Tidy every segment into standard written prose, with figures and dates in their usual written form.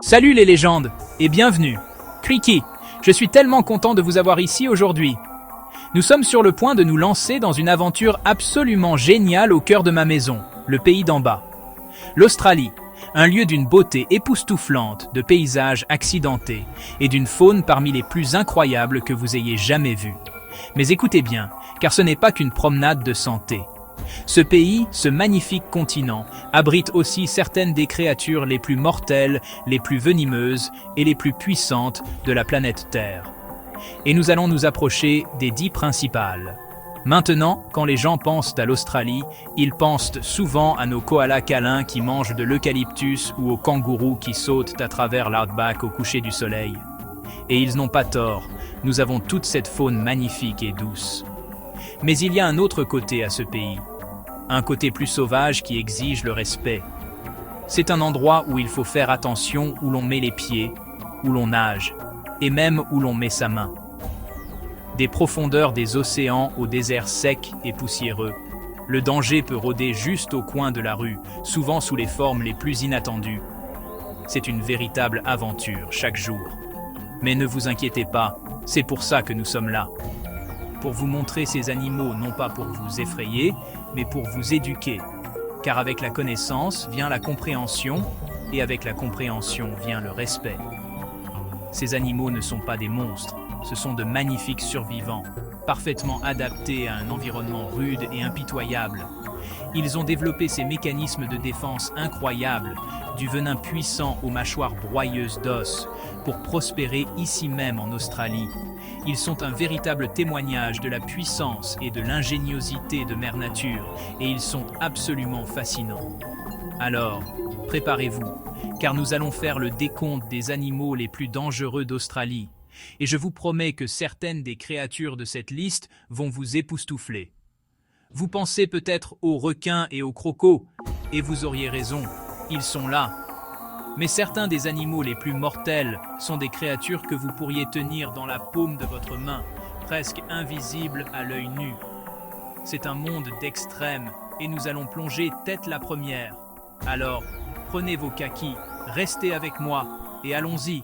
Salut les légendes, et bienvenue. Kriki, je suis tellement content de vous avoir ici aujourd'hui. Nous sommes sur le point de nous lancer dans une aventure absolument géniale au cœur de ma maison, le pays d'en bas. L'Australie, un lieu d'une beauté époustouflante, de paysages accidentés et d'une faune parmi les plus incroyables que vous ayez jamais vues. Mais écoutez bien, car ce n'est pas qu'une promenade de santé. Ce pays, ce magnifique continent, abrite aussi certaines des créatures les plus mortelles, les plus venimeuses et les plus puissantes de la planète Terre. Et nous allons nous approcher des 10 principales. Maintenant, quand les gens pensent à l'Australie, ils pensent souvent à nos koalas câlins qui mangent de l'eucalyptus ou aux kangourous qui sautent à travers l'outback au coucher du soleil. Et ils n'ont pas tort, nous avons toute cette faune magnifique et douce. Mais il y a un autre côté à ce pays, un côté plus sauvage qui exige le respect. C'est un endroit où il faut faire attention où l'on met les pieds, où l'on nage, et même où l'on met sa main. Des profondeurs des océans aux déserts secs et poussiéreux, le danger peut rôder juste au coin de la rue, souvent sous les formes les plus inattendues. C'est une véritable aventure chaque jour. Mais ne vous inquiétez pas, c'est pour ça que nous sommes là. Pour vous montrer ces animaux, non pas pour vous effrayer, mais pour vous éduquer. Car avec la connaissance vient la compréhension, et avec la compréhension vient le respect. Ces animaux ne sont pas des monstres, ce sont de magnifiques survivants, parfaitement adaptés à un environnement rude et impitoyable. Ils ont développé ces mécanismes de défense incroyables, du venin puissant aux mâchoires broyeuses d'os, pour prospérer ici même en Australie. Ils sont un véritable témoignage de la puissance et de l'ingéniosité de Mère Nature, et ils sont absolument fascinants. Alors, préparez-vous, car nous allons faire le décompte des animaux les plus dangereux d'Australie, et je vous promets que certaines des créatures de cette liste vont vous époustoufler. Vous pensez peut-être aux requins et aux crocos, et vous auriez raison, ils sont là. Mais certains des animaux les plus mortels sont des créatures que vous pourriez tenir dans la paume de votre main, presque invisibles à l'œil nu. C'est un monde d'extrêmes et nous allons plonger tête la première. Alors, prenez vos kakis, restez avec moi et allons-y.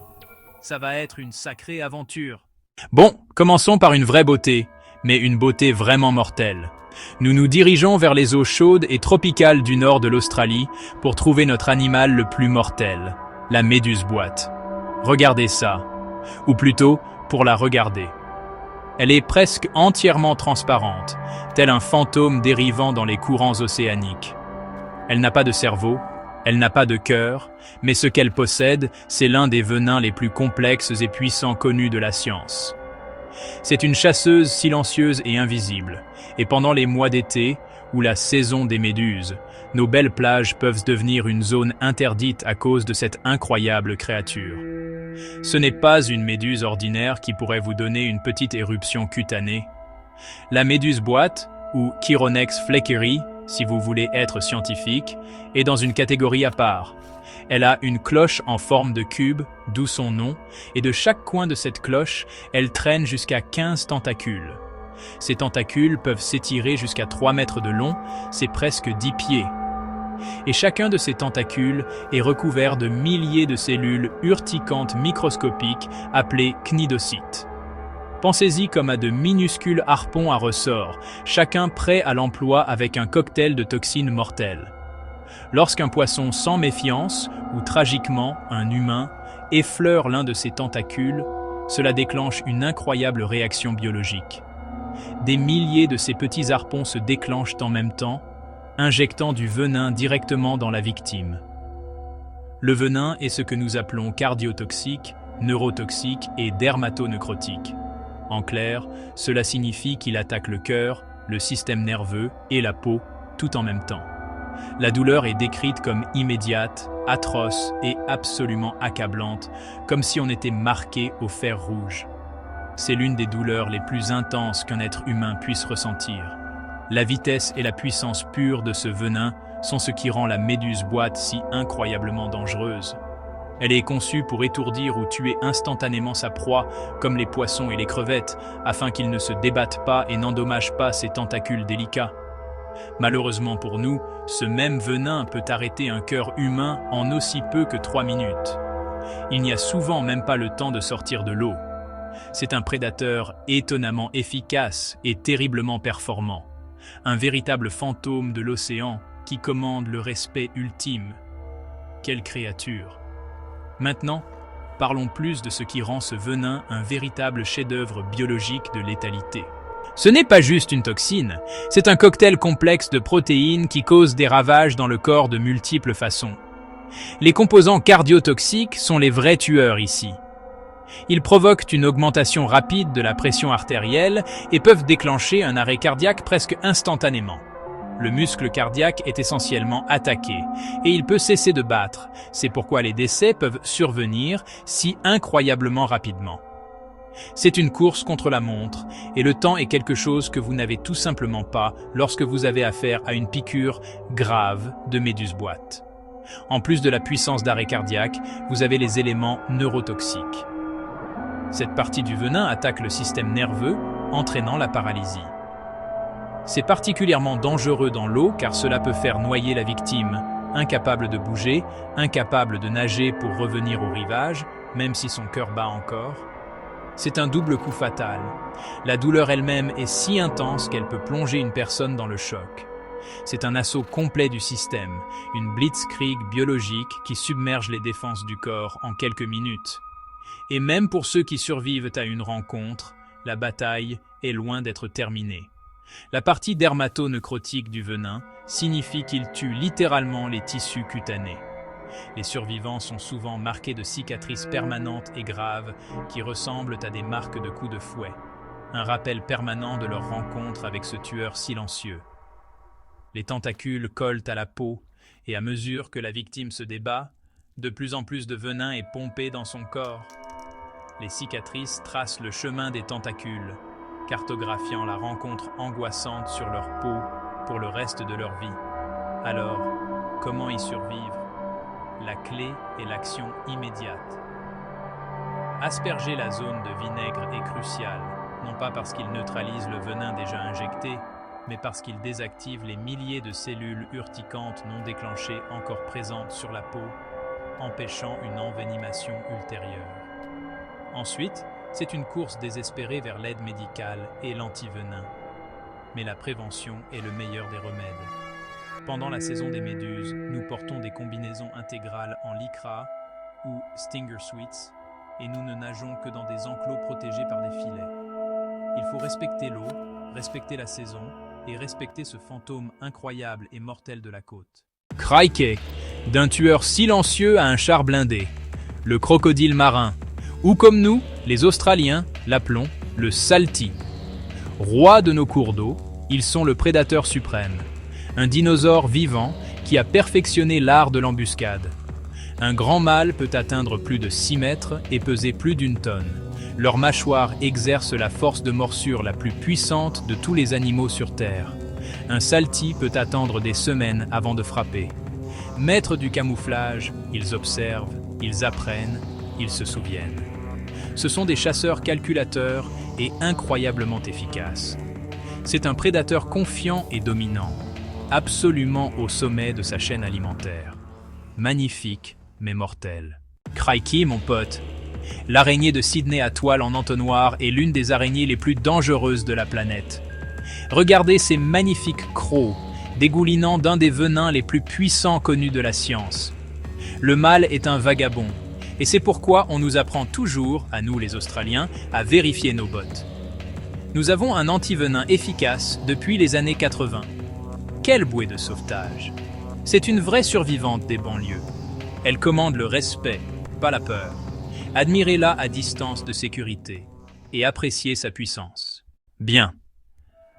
Ça va être une sacrée aventure. Bon, commençons par une vraie beauté, mais une beauté vraiment mortelle. Nous nous dirigeons vers les eaux chaudes et tropicales du nord de l'Australie pour trouver notre animal le plus mortel, la méduse boîte. Regardez ça, ou plutôt pour la regarder. Elle est presque entièrement transparente, tel un fantôme dérivant dans les courants océaniques. Elle n'a pas de cerveau, elle n'a pas de cœur, mais ce qu'elle possède, c'est l'un des venins les plus complexes et puissants connus de la science. C'est une chasseuse silencieuse et invisible, et pendant les mois d'été, ou la saison des méduses, nos belles plages peuvent devenir une zone interdite à cause de cette incroyable créature. Ce n'est pas une méduse ordinaire qui pourrait vous donner une petite éruption cutanée. La méduse boîte, ou Chironex fleckeri, si vous voulez être scientifique, est dans une catégorie à part. Elle a une cloche en forme de cube, d'où son nom, et de chaque coin de cette cloche, elle traîne jusqu'à 15 tentacules. Ces tentacules peuvent s'étirer jusqu'à 3 mètres de long, c'est presque 10 pieds. Et chacun de ces tentacules est recouvert de milliers de cellules urticantes microscopiques appelées cnidocytes. Pensez-y comme à de minuscules harpons à ressort, chacun prêt à l'emploi avec un cocktail de toxines mortelles. Lorsqu'un poisson sans méfiance, ou tragiquement un humain, effleure l'un de ses tentacules, cela déclenche une incroyable réaction biologique. Des milliers de ces petits harpons se déclenchent en même temps, injectant du venin directement dans la victime. Le venin est ce que nous appelons cardiotoxique, neurotoxique et dermatonecrotique. En clair, cela signifie qu'il attaque le cœur, le système nerveux et la peau, tout en même temps. La douleur est décrite comme immédiate, atroce et absolument accablante, comme si on était marqué au fer rouge. C'est l'une des douleurs les plus intenses qu'un être humain puisse ressentir. La vitesse et la puissance pure de ce venin sont ce qui rend la méduse boîte si incroyablement dangereuse. Elle est conçue pour étourdir ou tuer instantanément sa proie, comme les poissons et les crevettes, afin qu'ils ne se débattent pas et n'endommagent pas ses tentacules délicats. Malheureusement pour nous, ce même venin peut arrêter un cœur humain en aussi peu que 3 minutes. Il n'y a souvent même pas le temps de sortir de l'eau. C'est un prédateur étonnamment efficace et terriblement performant. Un véritable fantôme de l'océan qui commande le respect ultime. Quelle créature! Maintenant, parlons plus de ce qui rend ce venin un véritable chef-d'œuvre biologique de létalité. Ce n'est pas juste une toxine, c'est un cocktail complexe de protéines qui cause des ravages dans le corps de multiples façons. Les composants cardiotoxiques sont les vrais tueurs ici. Ils provoquent une augmentation rapide de la pression artérielle et peuvent déclencher un arrêt cardiaque presque instantanément. Le muscle cardiaque est essentiellement attaqué et il peut cesser de battre. C'est pourquoi les décès peuvent survenir si incroyablement rapidement. C'est une course contre la montre et le temps est quelque chose que vous n'avez tout simplement pas lorsque vous avez affaire à une piqûre grave de méduse-boîte. En plus de la puissance d'arrêt cardiaque, vous avez les éléments neurotoxiques. Cette partie du venin attaque le système nerveux, entraînant la paralysie. C'est particulièrement dangereux dans l'eau car cela peut faire noyer la victime, incapable de bouger, incapable de nager pour revenir au rivage, même si son cœur bat encore. C'est un double coup fatal. La douleur elle-même est si intense qu'elle peut plonger une personne dans le choc. C'est un assaut complet du système, une blitzkrieg biologique qui submerge les défenses du corps en quelques minutes. Et même pour ceux qui survivent à une rencontre, la bataille est loin d'être terminée. La partie dermato-nécrotique du venin signifie qu'il tue littéralement les tissus cutanés. Les survivants sont souvent marqués de cicatrices permanentes et graves qui ressemblent à des marques de coups de fouet, un rappel permanent de leur rencontre avec ce tueur silencieux. Les tentacules collent à la peau et à mesure que la victime se débat, de plus en plus de venin est pompé dans son corps. Les cicatrices tracent le chemin des tentacules, cartographiant la rencontre angoissante sur leur peau pour le reste de leur vie. Alors, comment y survivre? La clé est l'action immédiate. Asperger la zone de vinaigre est crucial, non pas parce qu'il neutralise le venin déjà injecté, mais parce qu'il désactive les milliers de cellules urticantes non déclenchées encore présentes sur la peau, empêchant une envenimation ultérieure. Ensuite, c'est une course désespérée vers l'aide médicale et l'antivenin. Mais la prévention est le meilleur des remèdes. Pendant la saison des méduses, nous portons des combinaisons intégrales en lycra ou stinger suits et nous ne nageons que dans des enclos protégés par des filets. Il faut respecter l'eau, respecter la saison et respecter ce fantôme incroyable et mortel de la côte. Crikey, d'un tueur silencieux à un char blindé, le crocodile marin, ou comme nous, les Australiens, l'appelons le salty. Roi de nos cours d'eau, ils sont le prédateur suprême. Un dinosaure vivant qui a perfectionné l'art de l'embuscade. Un grand mâle peut atteindre plus de 6 mètres et peser plus d'1 tonne. Leur mâchoire exerce la force de morsure la plus puissante de tous les animaux sur Terre. Un salty peut attendre des semaines avant de frapper. Maîtres du camouflage, ils observent, ils apprennent, ils se souviennent. Ce sont des chasseurs calculateurs et incroyablement efficaces. C'est un prédateur confiant et dominant, absolument au sommet de sa chaîne alimentaire. Magnifique, mais mortel. Crikey, mon pote. L'araignée de Sydney à toile en entonnoir est l'une des araignées les plus dangereuses de la planète. Regardez ces magnifiques crocs, dégoulinant d'un des venins les plus puissants connus de la science. Le mâle est un vagabond, et c'est pourquoi on nous apprend toujours, à nous les Australiens, à vérifier nos bottes. Nous avons un antivenin efficace depuis les années 80. Quelle bouée de sauvetage! C'est une vraie survivante des banlieues. Elle commande le respect, pas la peur. Admirez-la à distance de sécurité et appréciez sa puissance. Bien.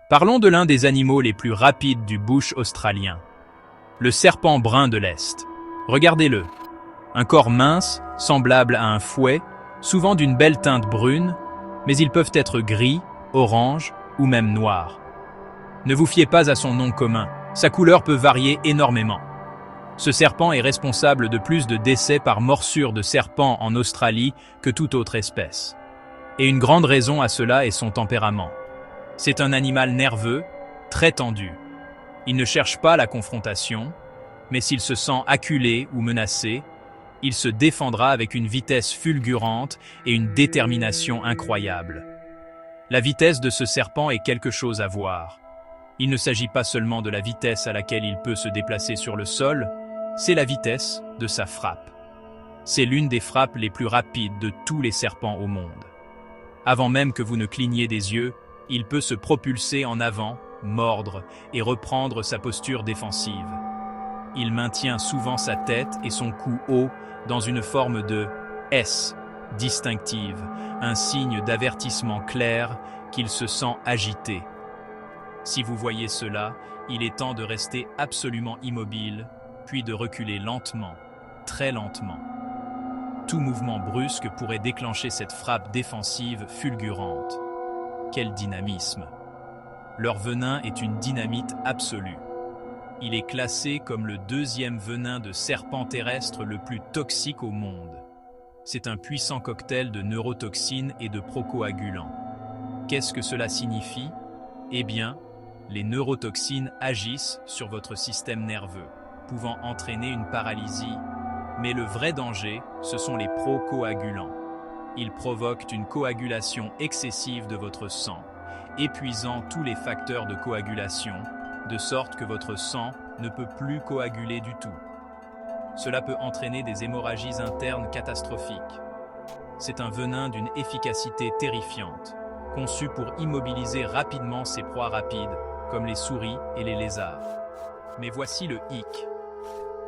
Parlons de l'un des animaux les plus rapides du bush australien. Le serpent brun de l'Est. Regardez-le. Un corps mince, semblable à un fouet, souvent d'une belle teinte brune, mais ils peuvent être gris, orange ou même noirs. Ne vous fiez pas à son nom commun, sa couleur peut varier énormément. Ce serpent est responsable de plus de décès par morsure de serpent en Australie que toute autre espèce. Et une grande raison à cela est son tempérament. C'est un animal nerveux, très tendu. Il ne cherche pas la confrontation, mais s'il se sent acculé ou menacé, Il se défendra avec une vitesse fulgurante et une détermination incroyable. La vitesse de ce serpent est quelque chose à voir. Il ne s'agit pas seulement de la vitesse à laquelle il peut se déplacer sur le sol, c'est la vitesse de sa frappe. C'est l'une des frappes les plus rapides de tous les serpents au monde. Avant même que vous ne cligniez des yeux, il peut se propulser en avant, mordre et reprendre sa posture défensive. Il maintient souvent sa tête et son cou haut dans une forme de S distinctive, un signe d'avertissement clair qu'il se sent agité. Si vous voyez cela, il est temps de rester absolument immobile, puis de reculer lentement, très lentement. Tout mouvement brusque pourrait déclencher cette frappe défensive fulgurante. Quel dynamisme! Leur venin est une dynamite absolue. Il est classé comme le deuxième venin de serpent terrestre le plus toxique au monde. C'est un puissant cocktail de neurotoxines et de procoagulants. Qu'est-ce que cela signifie? Eh bien, les neurotoxines agissent sur votre système nerveux, pouvant entraîner une paralysie. Mais le vrai danger, ce sont les procoagulants. Ils provoquent une coagulation excessive de votre sang, épuisant tous les facteurs de coagulation, de sorte que votre sang ne peut plus coaguler du tout. Cela peut entraîner des hémorragies internes catastrophiques. C'est un venin d'une efficacité terrifiante, conçu pour immobiliser rapidement ses proies rapides, comme les souris et les lézards. Mais voici le hic.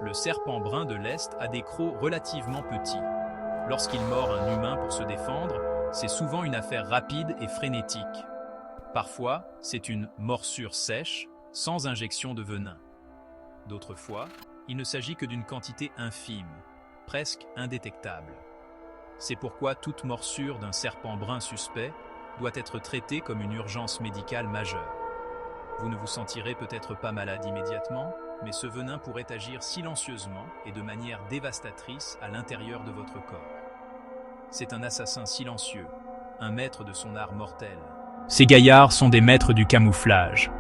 Le serpent brun de l'Est a des crocs relativement petits. Lorsqu'il mord un humain pour se défendre, c'est souvent une affaire rapide et frénétique. Parfois, c'est une morsure sèche, sans injection de venin. D'autres fois, il ne s'agit que d'une quantité infime, presque indétectable. C'est pourquoi toute morsure d'un serpent brun suspect doit être traitée comme une urgence médicale majeure. Vous ne vous sentirez peut-être pas malade immédiatement, mais ce venin pourrait agir silencieusement et de manière dévastatrice à l'intérieur de votre corps. C'est un assassin silencieux, un maître de son art mortel. Ces gaillards sont des maîtres du camouflage.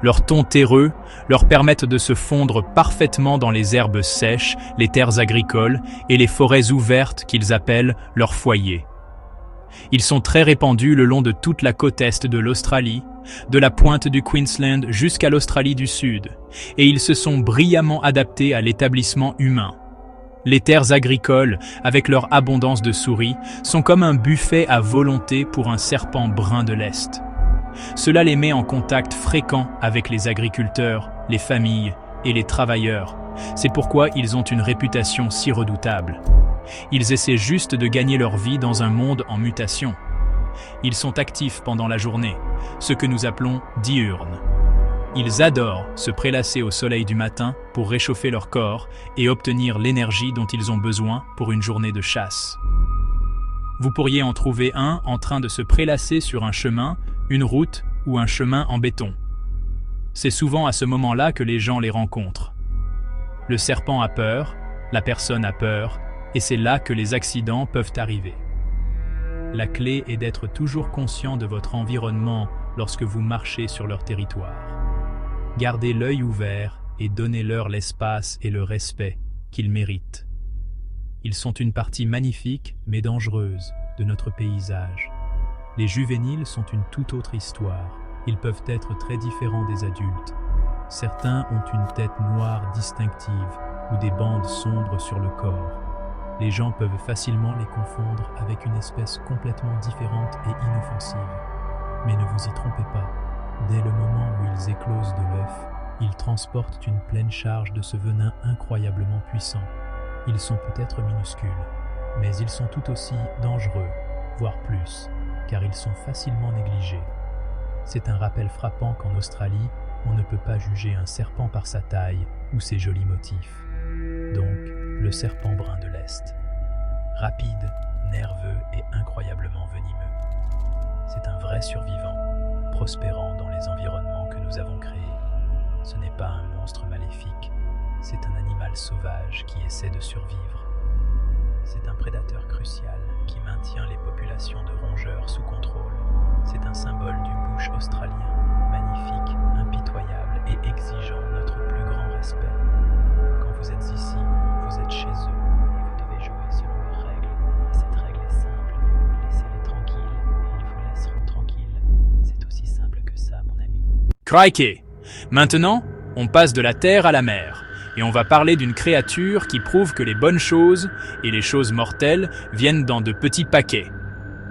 Leurs tons terreux leur permettent de se fondre parfaitement dans les herbes sèches, les terres agricoles et les forêts ouvertes qu'ils appellent leur foyer. Ils sont très répandus le long de toute la côte est de l'Australie, de la pointe du Queensland jusqu'à l'Australie du Sud, et ils se sont brillamment adaptés à l'établissement humain. Les terres agricoles, avec leur abondance de souris, sont comme un buffet à volonté pour un serpent brun de l'Est. Cela les met en contact fréquent avec les agriculteurs, les familles et les travailleurs. C'est pourquoi ils ont une réputation si redoutable. Ils essaient juste de gagner leur vie dans un monde en mutation. Ils sont actifs pendant la journée, ce que nous appelons diurnes. Ils adorent se prélasser au soleil du matin pour réchauffer leur corps et obtenir l'énergie dont ils ont besoin pour une journée de chasse. Vous pourriez en trouver un en train de se prélasser sur un chemin, une route ou un chemin en béton. C'est souvent à ce moment-là que les gens les rencontrent. Le serpent a peur, la personne a peur, et c'est là que les accidents peuvent arriver. La clé est d'être toujours conscient de votre environnement lorsque vous marchez sur leur territoire. Gardez l'œil ouvert et donnez-leur l'espace et le respect qu'ils méritent. Ils sont une partie magnifique mais dangereuse de notre paysage. Les juvéniles sont une toute autre histoire. Ils peuvent être très différents des adultes. Certains ont une tête noire distinctive ou des bandes sombres sur le corps. Les gens peuvent facilement les confondre avec une espèce complètement différente et inoffensive. Mais ne vous y trompez pas. Dès le moment où ils éclosent de l'œuf, ils transportent une pleine charge de ce venin incroyablement puissant. Ils sont peut-être minuscules, mais ils sont tout aussi dangereux, voire plus, car ils sont facilement négligés. C'est un rappel frappant qu'en Australie, on ne peut pas juger un serpent par sa taille ou ses jolis motifs. Donc, le serpent brun de l'Est. Rapide, nerveux et incroyablement venimeux. C'est un vrai survivant, prospérant dans les environnements que nous avons créés. Ce n'est pas un monstre maléfique, c'est un animal sauvage qui essaie de survivre. C'est un prédateur crucial qui maintient les populations de rongeurs sous contrôle. C'est un symbole du bush australien, magnifique, impitoyable et exigeant notre plus grand respect. Quand vous êtes ici, vous êtes chez eux et vous devez Crikey! Maintenant, on passe de la terre à la mer, et on va parler d'une créature qui prouve que les bonnes choses et les choses mortelles viennent dans de petits paquets.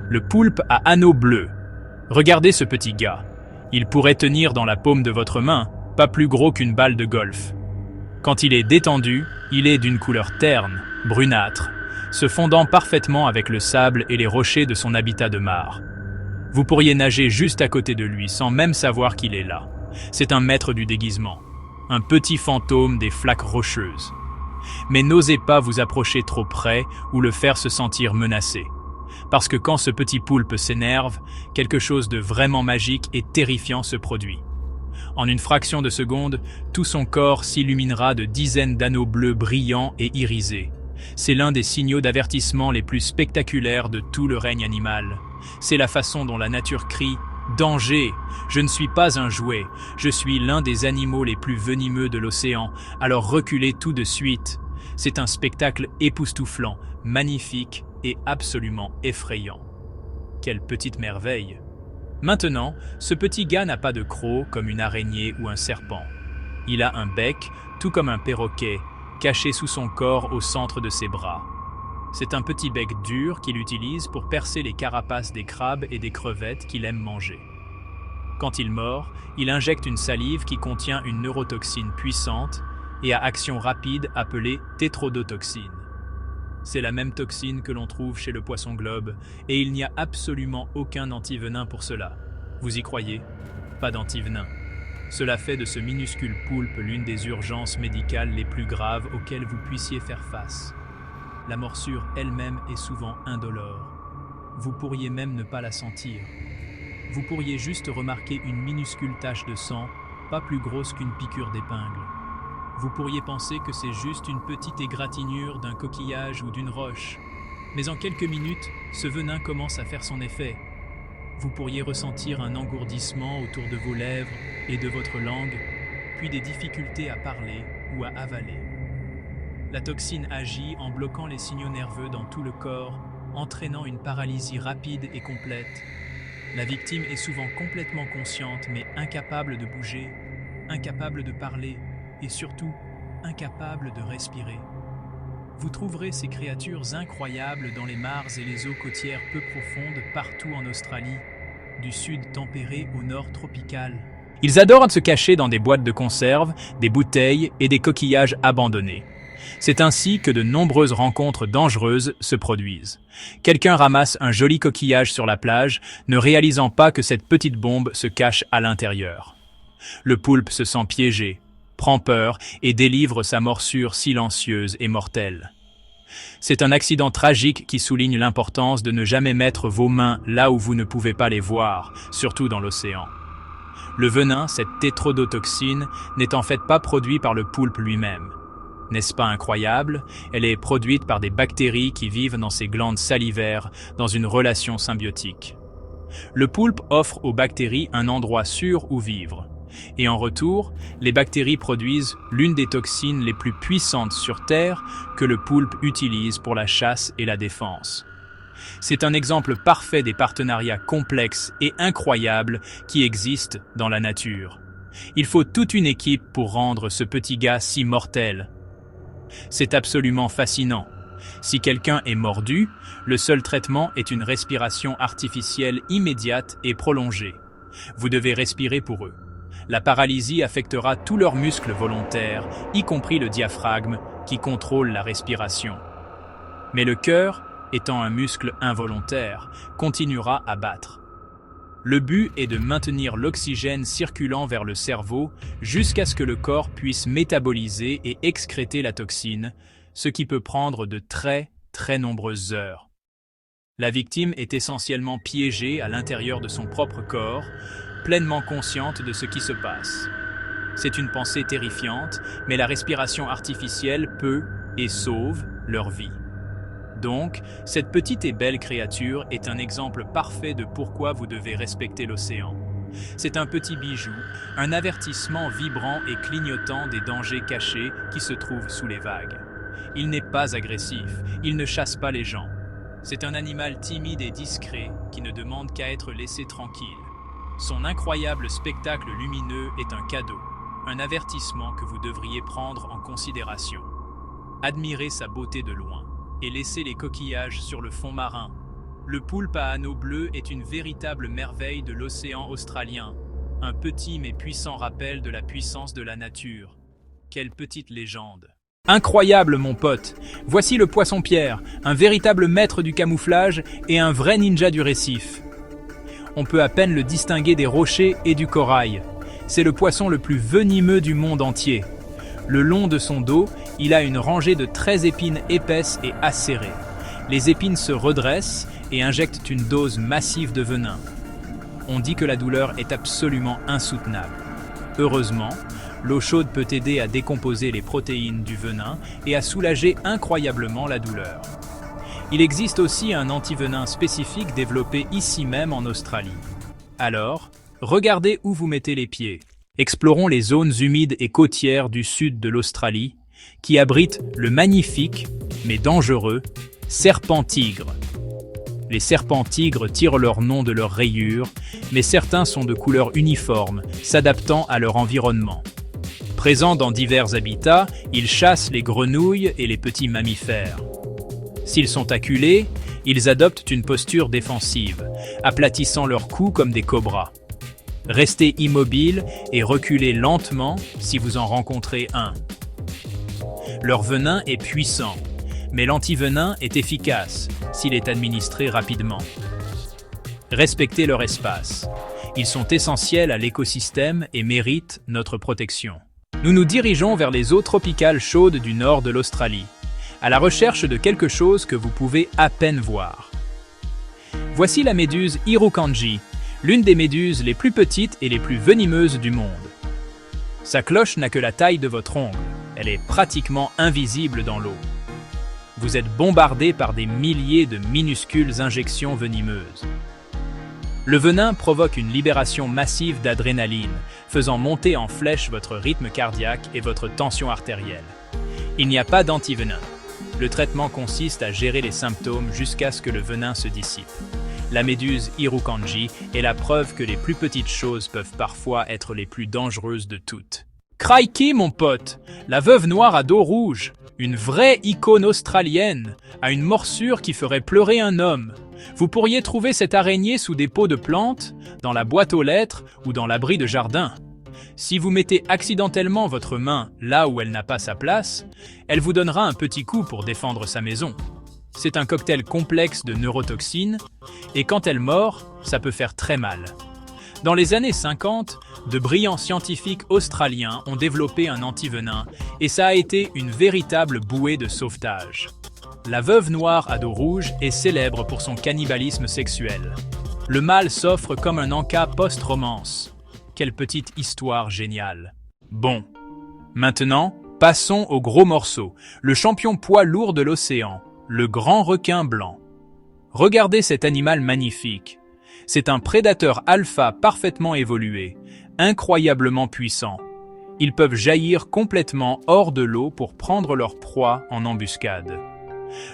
Le poulpe à anneaux bleus. Regardez ce petit gars. Il pourrait tenir dans la paume de votre main, pas plus gros qu'une balle de golf. Quand il est détendu, il est d'une couleur terne, brunâtre, se fondant parfaitement avec le sable et les rochers de son habitat de mare. Vous pourriez nager juste à côté de lui sans même savoir qu'il est là. C'est un maître du déguisement, un petit fantôme des flaques rocheuses. Mais n'osez pas vous approcher trop près ou le faire se sentir menacé. Parce que quand ce petit poulpe s'énerve, quelque chose de vraiment magique et terrifiant se produit. En une fraction de seconde, tout son corps s'illuminera de dizaines d'anneaux bleus brillants et irisés. C'est l'un des signaux d'avertissement les plus spectaculaires de tout le règne animal. C'est la façon dont la nature crie « Danger! Je ne suis pas un jouet, je suis l'un des animaux les plus venimeux de l'océan, alors reculez tout de suite !» C'est un spectacle époustouflant, magnifique et absolument effrayant. Quelle petite merveille! Maintenant, ce petit gars n'a pas de croc comme une araignée ou un serpent. Il a un bec, tout comme un perroquet, caché sous son corps au centre de ses bras. C'est un petit bec dur qu'il utilise pour percer les carapaces des crabes et des crevettes qu'il aime manger. Quand il mord, il injecte une salive qui contient une neurotoxine puissante et à action rapide appelée tétrodotoxine. C'est la même toxine que l'on trouve chez le poisson globe, et il n'y a absolument aucun antivenin pour cela. Vous y croyez? Pas d'antivenin. Cela fait de ce minuscule poulpe l'une des urgences médicales les plus graves auxquelles vous puissiez faire face. La morsure elle-même est souvent indolore. Vous pourriez même ne pas la sentir. Vous pourriez juste remarquer une minuscule tache de sang, pas plus grosse qu'une piqûre d'épingle. Vous pourriez penser que c'est juste une petite égratignure d'un coquillage ou d'une roche. Mais en quelques minutes, ce venin commence à faire son effet. Vous pourriez ressentir un engourdissement autour de vos lèvres et de votre langue, puis des difficultés à parler ou à avaler. La toxine agit en bloquant les signaux nerveux dans tout le corps, entraînant une paralysie rapide et complète. La victime est souvent complètement consciente mais incapable de bouger, incapable de parler, et surtout incapable de respirer. Vous trouverez ces créatures incroyables dans les mares et les eaux côtières peu profondes partout en Australie, du sud tempéré au nord tropical. Ils adorent se cacher dans des boîtes de conserve, des bouteilles et des coquillages abandonnés. C'est ainsi que de nombreuses rencontres dangereuses se produisent. Quelqu'un ramasse un joli coquillage sur la plage, ne réalisant pas que cette petite bombe se cache à l'intérieur. Le poulpe se sent piégé, prend peur et délivre sa morsure silencieuse et mortelle. C'est un accident tragique qui souligne l'importance de ne jamais mettre vos mains là où vous ne pouvez pas les voir, surtout dans l'océan. Le venin, cette tétrodotoxine, n'est en fait pas produit par le poulpe lui-même. N'est-ce pas incroyable? Elle est produite par des bactéries qui vivent dans ses glandes salivaires dans une relation symbiotique. Le poulpe offre aux bactéries un endroit sûr où vivre. Et en retour, les bactéries produisent l'une des toxines les plus puissantes sur Terre que le poulpe utilise pour la chasse et la défense. C'est un exemple parfait des partenariats complexes et incroyables qui existent dans la nature. Il faut toute une équipe pour rendre ce petit gars si mortel. C'est absolument fascinant. Si quelqu'un est mordu, le seul traitement est une respiration artificielle immédiate et prolongée. Vous devez respirer pour eux. La paralysie affectera tous leurs muscles volontaires, y compris le diaphragme, qui contrôle la respiration. Mais le cœur, étant un muscle involontaire, continuera à battre. Le but est de maintenir l'oxygène circulant vers le cerveau jusqu'à ce que le corps puisse métaboliser et excréter la toxine, ce qui peut prendre de très nombreuses heures. La victime est essentiellement piégée à l'intérieur de son propre corps, pleinement consciente de ce qui se passe. C'est une pensée terrifiante, mais la respiration artificielle peut et sauve leur vie. Donc, cette petite et belle créature est un exemple parfait de pourquoi vous devez respecter l'océan. C'est un petit bijou, un avertissement vibrant et clignotant des dangers cachés qui se trouvent sous les vagues. Il n'est pas agressif, il ne chasse pas les gens. C'est un animal timide et discret qui ne demande qu'à être laissé tranquille. Son incroyable spectacle lumineux est un cadeau, un avertissement que vous devriez prendre en considération. Admirez sa beauté de loin et laissez les coquillages sur le fond marin. Le poulpe à anneaux bleus est une véritable merveille de l'océan australien, un petit mais puissant rappel de la puissance de la nature. Quelle petite légende! Incroyable mon pote! Voici le poisson-pierre, un véritable maître du camouflage et un vrai ninja du récif. On peut à peine le distinguer des rochers et du corail. C'est le poisson le plus venimeux du monde entier. Le long de son dos, il a une rangée de 13 épines épaisses et acérées. Les épines se redressent et injectent une dose massive de venin. On dit que la douleur est absolument insoutenable. Heureusement, l'eau chaude peut aider à décomposer les protéines du venin et à soulager incroyablement la douleur. Il existe aussi un antivenin spécifique développé ici même en Australie. Alors, regardez où vous mettez les pieds. Explorons les zones humides et côtières du sud de l'Australie, qui abritent le magnifique, mais dangereux, serpent-tigre. Les serpents-tigres tirent leur nom de leurs rayures, mais certains sont de couleur uniforme, s'adaptant à leur environnement. Présents dans divers habitats, ils chassent les grenouilles et les petits mammifères. S'ils sont acculés, ils adoptent une posture défensive, aplatissant leur cou comme des cobras. Restez immobile et reculez lentement si vous en rencontrez un. Leur venin est puissant, mais l'antivenin est efficace s'il est administré rapidement. Respectez leur espace. Ils sont essentiels à l'écosystème et méritent notre protection. Nous nous dirigeons vers les eaux tropicales chaudes du nord de l'Australie, à la recherche de quelque chose que vous pouvez à peine voir. Voici la méduse Irukandji, l'une des méduses les plus petites et les plus venimeuses du monde. Sa cloche n'a que la taille de votre ongle, elle est pratiquement invisible dans l'eau. Vous êtes bombardé par des milliers de minuscules injections venimeuses. Le venin provoque une libération massive d'adrénaline, faisant monter en flèche votre rythme cardiaque et votre tension artérielle. Il n'y a pas d'antivenin. Le traitement consiste à gérer les symptômes jusqu'à ce que le venin se dissipe. La méduse Irukandji est la preuve que les plus petites choses peuvent parfois être les plus dangereuses de toutes. Crikey, mon pote! La veuve noire à dos rouge, une vraie icône australienne, a une morsure qui ferait pleurer un homme. Vous pourriez trouver cette araignée sous des pots de plantes, dans la boîte aux lettres ou dans l'abri de jardin. Si vous mettez accidentellement votre main là où elle n'a pas sa place, elle vous donnera un petit coup pour défendre sa maison. C'est un cocktail complexe de neurotoxines, et quand elle mord, ça peut faire très mal. Dans les années 50, de brillants scientifiques australiens ont développé un antivenin, et ça a été une véritable bouée de sauvetage. La veuve noire à dos rouge est célèbre pour son cannibalisme sexuel. Le mâle s'offre comme un en-cas post-romance. Quelle petite histoire géniale. Bon, maintenant, passons au gros morceau, le champion poids lourd de l'océan, le grand requin blanc. Regardez cet animal magnifique. C'est un prédateur alpha parfaitement évolué, incroyablement puissant. Ils peuvent jaillir complètement hors de l'eau pour prendre leur proie en embuscade.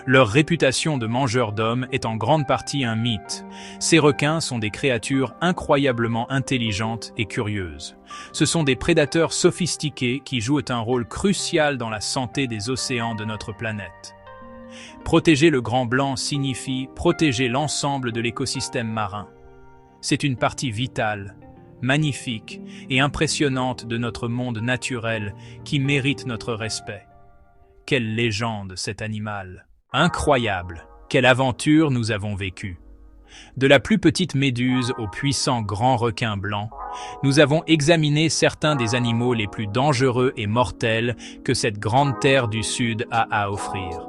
Leur réputation de mangeurs d'hommes est en grande partie un mythe. Ces requins sont des créatures incroyablement intelligentes et curieuses. Ce sont des prédateurs sophistiqués qui jouent un rôle crucial dans la santé des océans de notre planète. Protéger le grand blanc signifie protéger l'ensemble de l'écosystème marin. C'est une partie vitale, magnifique et impressionnante de notre monde naturel qui mérite notre respect. Quelle légende cet animal! Incroyable! Quelle aventure nous avons vécue! De la plus petite méduse au puissant grand requin blanc, nous avons examiné certains des animaux les plus dangereux et mortels que cette grande terre du Sud a à offrir.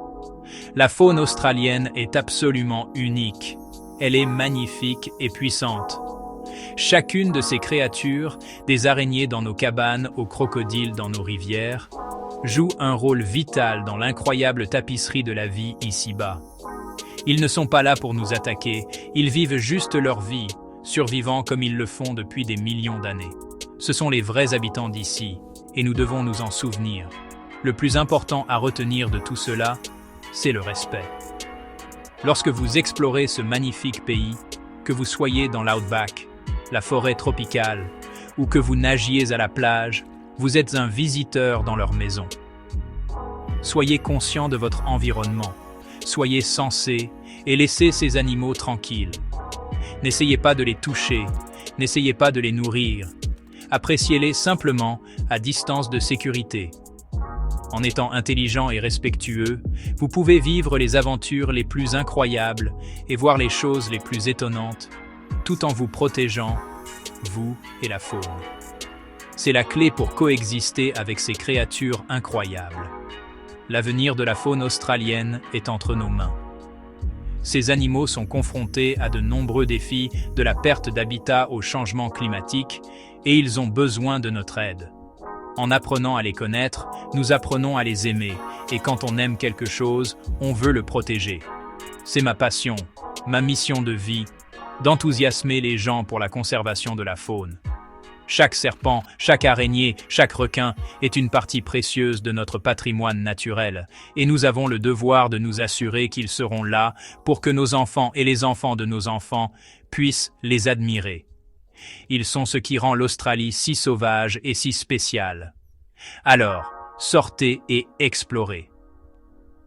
La faune australienne est absolument unique. Elle est magnifique et puissante. Chacune de ces créatures, des araignées dans nos cabanes aux crocodiles dans nos rivières, joue un rôle vital dans l'incroyable tapisserie de la vie ici-bas. Ils ne sont pas là pour nous attaquer, ils vivent juste leur vie, survivant comme ils le font depuis des millions d'années. Ce sont les vrais habitants d'ici, et nous devons nous en souvenir. Le plus important à retenir de tout cela, c'est le respect. Lorsque vous explorez ce magnifique pays, que vous soyez dans l'outback, la forêt tropicale, ou que vous nagiez à la plage, vous êtes un visiteur dans leur maison. Soyez conscient de votre environnement, soyez sensé et laissez ces animaux tranquilles. N'essayez pas de les toucher, n'essayez pas de les nourrir. Appréciez-les simplement à distance de sécurité. En étant intelligent et respectueux, vous pouvez vivre les aventures les plus incroyables et voir les choses les plus étonnantes, tout en vous protégeant, vous et la faune. C'est la clé pour coexister avec ces créatures incroyables. L'avenir de la faune australienne est entre nos mains. Ces animaux sont confrontés à de nombreux défis, de la perte d'habitat au changement climatique, et ils ont besoin de notre aide. En apprenant à les connaître, nous apprenons à les aimer, et quand on aime quelque chose, on veut le protéger. C'est ma passion, ma mission de vie, d'enthousiasmer les gens pour la conservation de la faune. Chaque serpent, chaque araignée, chaque requin est une partie précieuse de notre patrimoine naturel, et nous avons le devoir de nous assurer qu'ils seront là pour que nos enfants et les enfants de nos enfants puissent les admirer. Ils sont ce qui rend l'Australie si sauvage et si spéciale. Alors, sortez et explorez.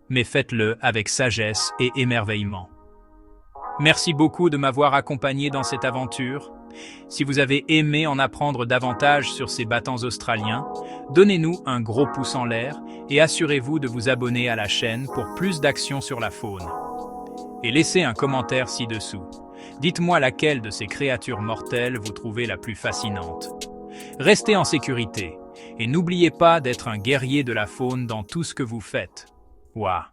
Mais faites-le avec sagesse et émerveillement. Merci beaucoup de m'avoir accompagné dans cette aventure. Si vous avez aimé en apprendre davantage sur ces battants australiens, donnez-nous un gros pouce en l'air et assurez-vous de vous abonner à la chaîne pour plus d'actions sur la faune. Et laissez un commentaire ci-dessous. Dites-moi laquelle de ces créatures mortelles vous trouvez la plus fascinante. Restez en sécurité et n'oubliez pas d'être un guerrier de la faune dans tout ce que vous faites. Ouah!